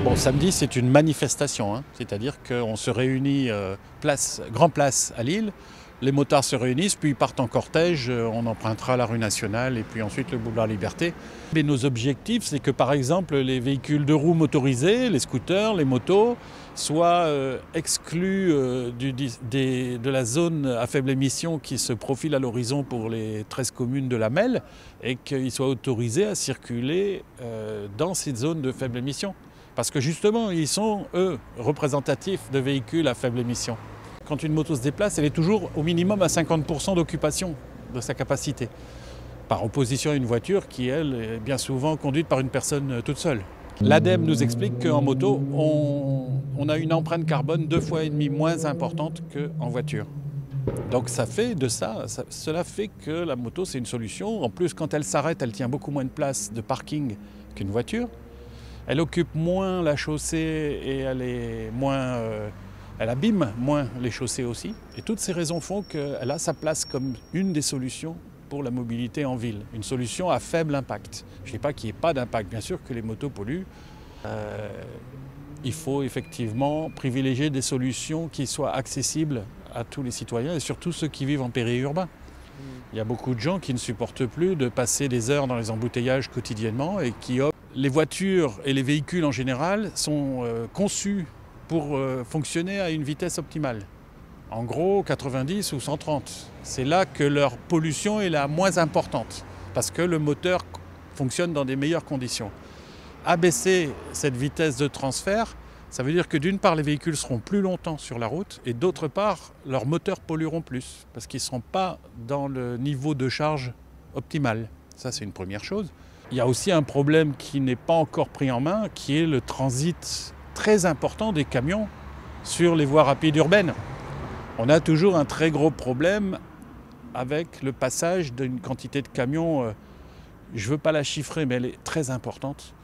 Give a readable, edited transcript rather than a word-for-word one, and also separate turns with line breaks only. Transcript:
Bon, samedi, c'est une manifestation, hein. C'est-à-dire qu'on se réunit Grand Place à Lille, les motards se réunissent, puis ils partent en cortège, on empruntera la rue nationale et puis ensuite le boulevard Liberté. Mais nos objectifs, c'est que par exemple les véhicules de roues motorisés, les scooters, les motos, soient exclus de la zone à faible émission qui se profile à l'horizon pour les 13 communes de la Melle et qu'ils soient autorisés à circuler dans cette zone de faible émission. Parce que justement, ils sont, eux, représentatifs de véhicules à faible émission. Quand une moto se déplace, elle est toujours au minimum à 50% d'occupation de sa capacité. Par opposition à une voiture qui, elle, est bien souvent conduite par une personne toute seule. L'ADEME nous explique qu'en moto, on a une empreinte carbone 2,5 fois moins importante qu'en voiture. Donc ça fait de cela fait que la moto c'est une solution. En plus, quand elle s'arrête, elle tient beaucoup moins de place de parking qu'une voiture. Elle occupe moins la chaussée et elle abîme moins les chaussées aussi. Et toutes ces raisons font qu'elle a sa place comme une des solutions pour la mobilité en ville. Une solution à faible impact. Je ne dis pas qu'il n'y ait pas d'impact. Bien sûr que les motos polluent. Il faut effectivement privilégier des solutions qui soient accessibles à tous les citoyens et surtout ceux qui vivent en périurbain. Il y a beaucoup de gens qui ne supportent plus de passer des heures dans les embouteillages quotidiennement et qui optent. Les voitures et les véhicules en général sont conçus pour fonctionner à une vitesse optimale. En gros, 90 ou 130. C'est là que leur pollution est la moins importante, parce que le moteur fonctionne dans des meilleures conditions. Abaisser cette vitesse de transfert, ça veut dire que d'une part, les véhicules seront plus longtemps sur la route, et d'autre part, leurs moteurs pollueront plus, parce qu'ils ne seront pas dans le niveau de charge optimal. Ça, c'est une première chose. Il y a aussi un problème qui n'est pas encore pris en main, qui est le transit très important des camions sur les voies rapides urbaines. On a toujours un très gros problème avec le passage d'une quantité de camions, je ne veux pas la chiffrer, mais elle est très importante,